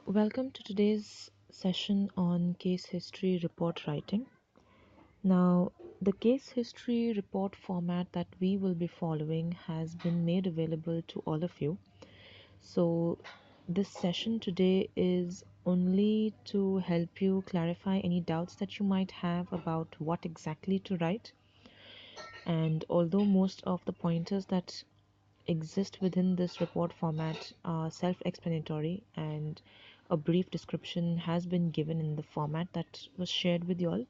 Welcome to today's session on case history report writing. Now, the case history report format that we will be following has been made available to all of you. So, this session today is only to help you clarify any doubts that you might have about what exactly to write. And although most of the pointers that exist within this report format are self-explanatory and a brief description has been given in the format that was shared with you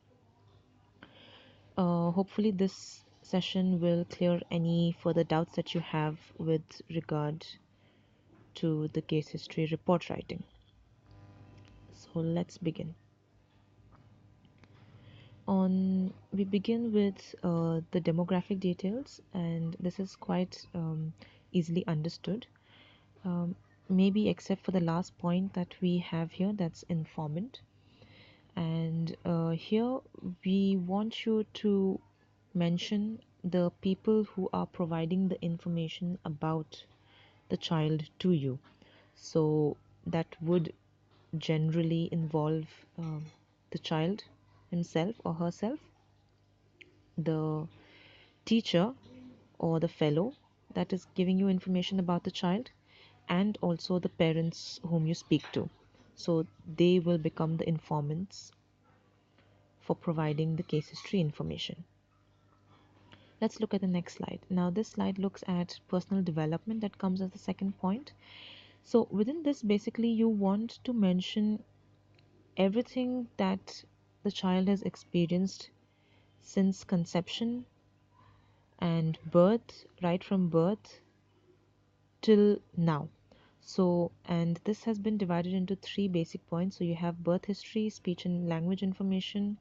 all. Hopefully this session will clear any further doubts that you have with regard to the case history report writing. So let's begin. We begin with the demographic details, and this is quite easily understood. um, Maybe except for the last point that we have here, that's informant. And here we want you to mention the people who are providing the information about the child to you. So that would generally involve the child himself or herself, the teacher or the fellow that is giving you information about the child, and also the parents whom you speak to. So they will become the informants for providing the case history information. Let's look at the next slide. Now, this slide looks at personal development that comes as the second point. So within this, basically, you want to mention everything that the child has experienced since conception and birth, right from birth till now. So, and this has been divided into three basic points. So you have birth history, speech and language information,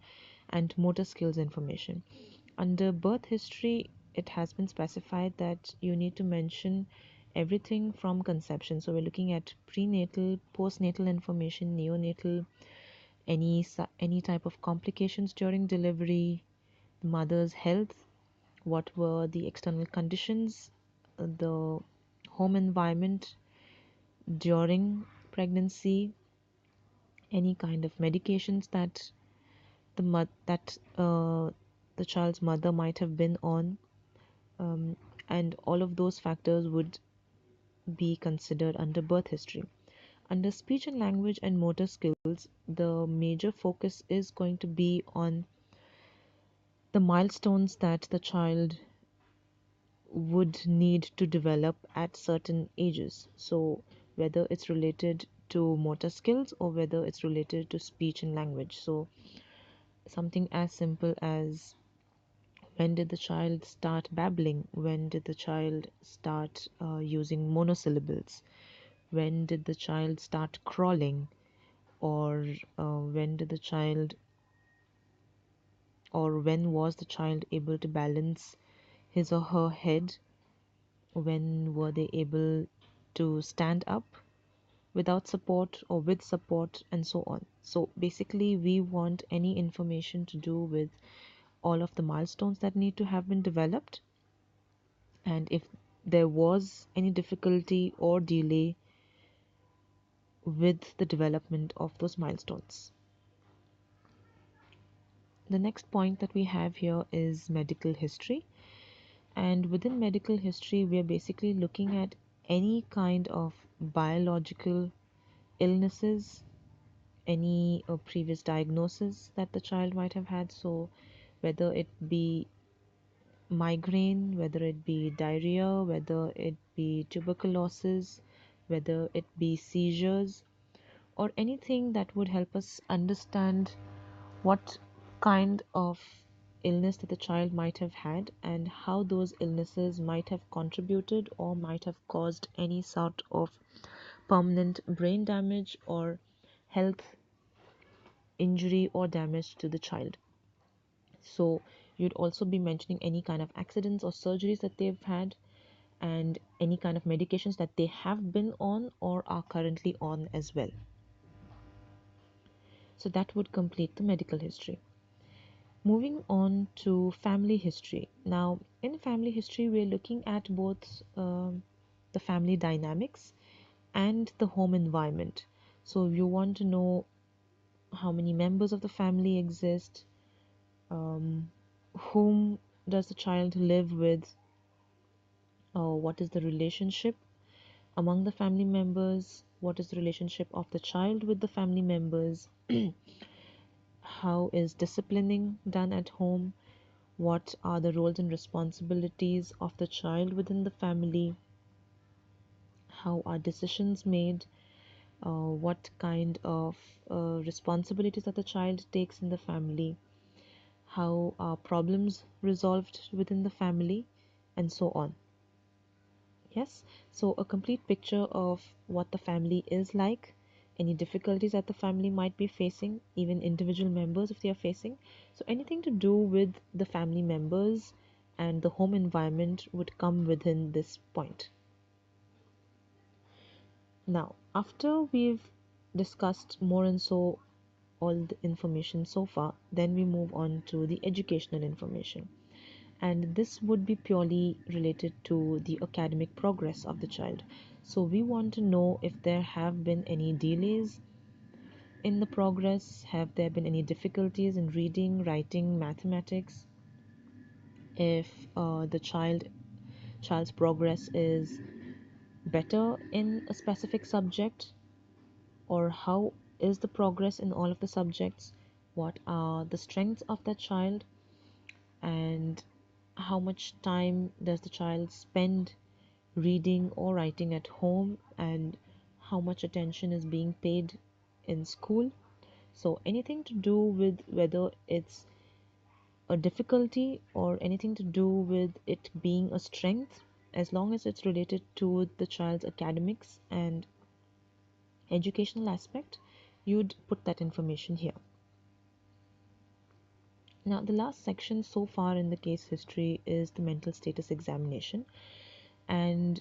and motor skills information. Under birth history, it has been specified that you need to mention everything from conception. So we're looking at prenatal, postnatal information, neonatal, any type of complications during delivery, mother's health, what were the external conditions, the home environment during pregnancy, any kind of medications that the child's mother might have been on, um, and all of those factors would be considered under birth history. Under speech and language and motor skills, the major focus is going to be on the milestones that the child would need to develop at certain ages. So whether it's related to motor skills or whether it's related to speech and language. So something as simple as, when did the child start babbling? When did the child start using monosyllables? When did the child start crawling? Or when did the child, or when was the child able to balance his or her head? When were they able to stand up without support or with support, and so on? So basically, we want any information to do with all of the milestones that need to have been developed, and if there was any difficulty or delay with the development of those milestones. The next point that we have here is medical history. And within medical history, we are basically looking at any kind of biological illnesses, any previous diagnosis that the child might have had. So whether it be migraine, whether it be diarrhea, whether it be tuberculosis, whether it be seizures, or anything that would help us understand what kind of illness that the child might have had and how those illnesses might have contributed or might have caused any sort of permanent brain damage or health injury or damage to the child. So you'd also be mentioning any kind of accidents or surgeries that they've had, and any kind of medications that they have been on or are currently on as well. So that would complete the medical history. Moving on to family history. Now, in family history, we're looking at both the family dynamics and the home environment. So you want to know how many members of the family exist, whom does the child live with, what is the relationship among the family members, what is the relationship of the child with the family members, how is disciplining done at home, what are the roles and responsibilities of the child within the family, how are decisions made, what kind of responsibilities that the child takes in the family, how are problems resolved within the family, and so on. Yes, so a complete picture of what the family is like, any difficulties that the family might be facing, even individual members if they are facing. So anything to do with the family members and the home environment would come within this point. Now, after we've discussed more and so all the information so far, then we move on to the educational information. And this would be purely related to the academic progress of the child. So we want to know if there have been any delays in the progress, have there been any difficulties in reading, writing, mathematics, if the child's progress is better in a specific subject, or how is the progress in all of the subjects, what are the strengths of that child, and how much time does the child spend reading or writing at home, and how much attention is being paid in school. So anything to do with whether it's a difficulty or anything to do with it being a strength, as long as it's related to the child's academics and educational aspect, you'd put that information here. Now, the last section so far in the case history is the mental status examination. And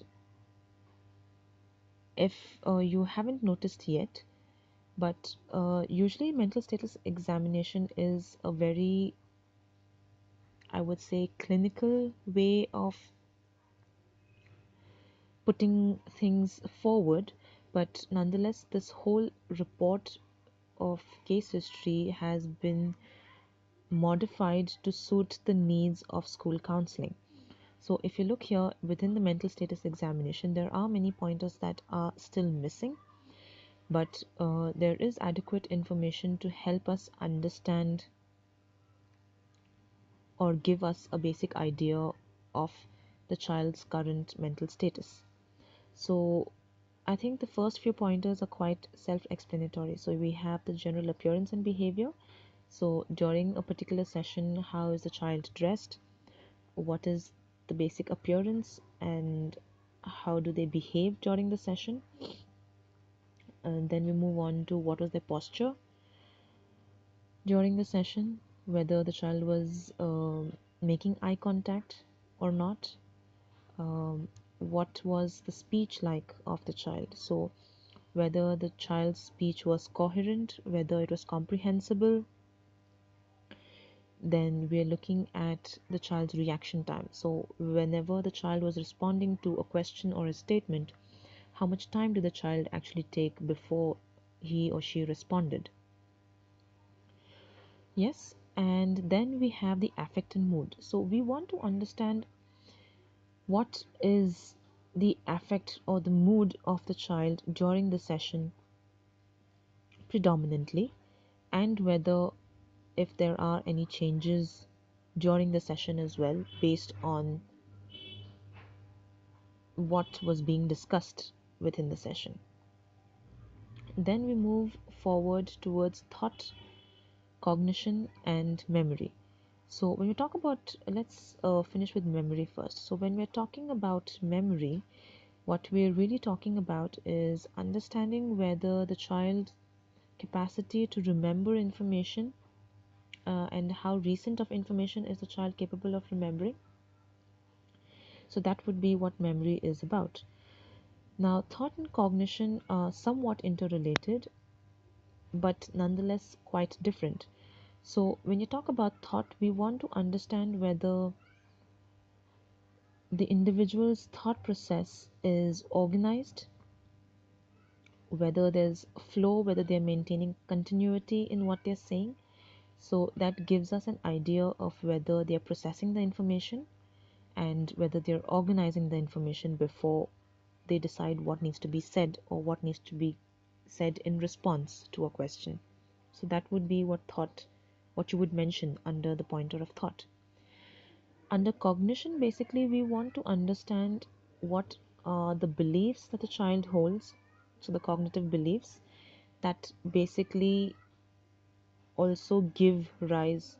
if you haven't noticed yet, but usually mental status examination is a very, I would say, clinical way of putting things forward. But nonetheless, this whole report of case history has been modified to suit the needs of school counseling. So if you look here within the mental status examination, there are many pointers that are still missing, but there is adequate information to help us understand or give us a basic idea of the child's current mental status. So I think the first few pointers are quite self-explanatory. So we have the general appearance and behavior. So during a particular session, how is the child dressed? What is the basic appearance and how do they behave during the session? And then we move on to what was their posture during the session, whether the child was making eye contact or not, what was the speech like of the child. So whether the child's speech was coherent, whether it was comprehensible. Then we are looking at the child's reaction time. So whenever the child was responding to a question or a statement, how much time did the child actually take before he or she responded? Yes, and then we have the affect and mood. So we want to understand what is the affect or the mood of the child during the session predominantly, and whether if there are any changes during the session as well based on what was being discussed within the session. Then we move forward towards thought, cognition, and memory. So when we talk about, let's finish with memory first. So when we're talking about memory, what we're really talking about is understanding whether the child's capacity to remember information, and how recent of information is the child capable of remembering. So that would be what memory is about. Now, thought and cognition are somewhat interrelated, but nonetheless quite different. So when you talk about thought, we want to understand whether the individual's thought process is organized, whether there's flow, whether they're maintaining continuity in what they're saying. So that gives us an idea of whether they're processing the information and whether they're organizing the information before they decide what needs to be said or what needs to be said in response to a question. So that would be what you would mention under the pointer of thought. Under cognition, basically, we want to understand what are the beliefs that the child holds. So the cognitive beliefs that basically also give rise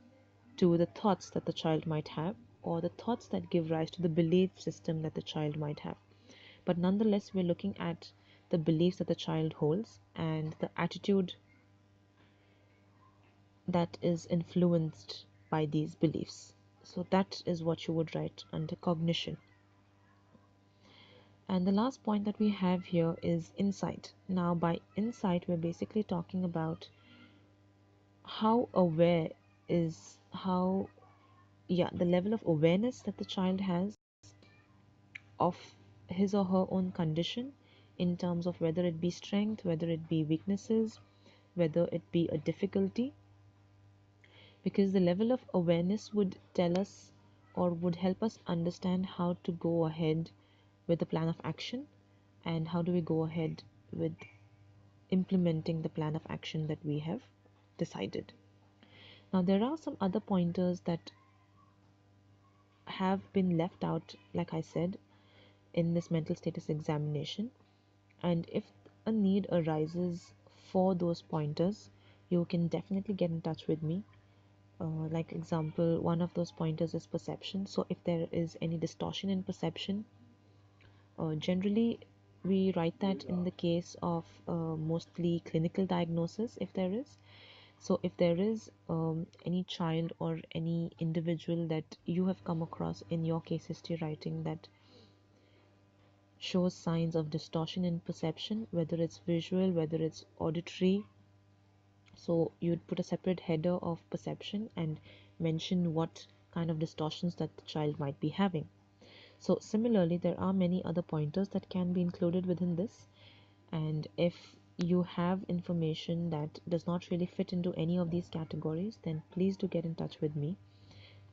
to the thoughts that the child might have, or the thoughts that give rise to the belief system that the child might have. But nonetheless, we're looking at the beliefs that the child holds and the attitude that is influenced by these beliefs. So that is what you would write under cognition. And the last point that we have here is insight. Now, by insight, we're basically talking about how aware is how, yeah, the level of awareness that the child has of his or her own condition in terms of whether it be strength, whether it be weaknesses, whether it be a difficulty, because the level of awareness would tell us or would help us understand how to go ahead with the plan of action and how do we go ahead with implementing the plan of action that we have decided. Now, there are some other pointers that have been left out, like I said, in this mental status examination. And if a need arises for those pointers, you can definitely get in touch with me. Like example, one of those pointers is perception. So if there is any distortion in perception, generally we write that in the case of mostly clinical diagnosis if there is. So if there is any child or any individual that you have come across in your case history writing that shows signs of distortion in perception, whether it's visual, whether it's auditory, so you'd put a separate header of perception and mention what kind of distortions that the child might be having. So similarly, there are many other pointers that can be included within this. And if you have information that does not really fit into any of these categories, then please do get in touch with me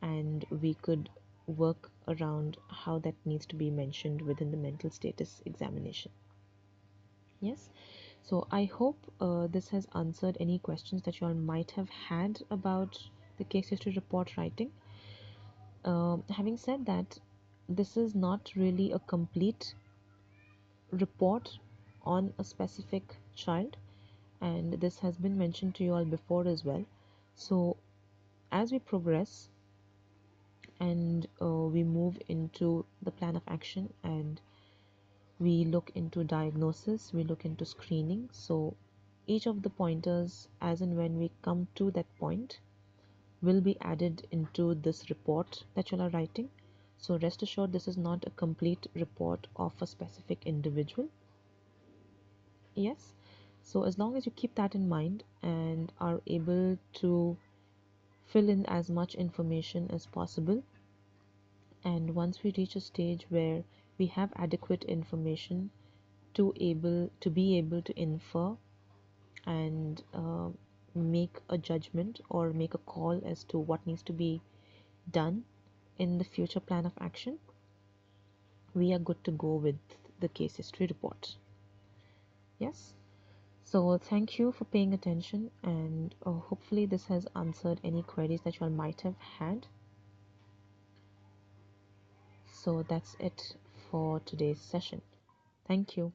and we could work around how that needs to be mentioned within the mental status examination. Yes, so I hope this has answered any questions that you all might have had about the case history report writing. Having said that, this is not really a complete report on a specific child, and this has been mentioned to you all before as well. So as we progress and we move into the plan of action and we look into diagnosis, we look into screening, so each of the pointers as and when we come to that point will be added into this report that you are writing. So rest assured, this is not a complete report of a specific individual. Yes, so as long as you keep that in mind and are able to fill in as much information as possible, and once we reach a stage where we have adequate information to be able to infer and make a judgment or make a call as to what needs to be done in the future plan of action, we are good to go with the case history report. Yes, so thank you for paying attention, and hopefully this has answered any queries that you all might have had. So that's it for today's session. Thank you.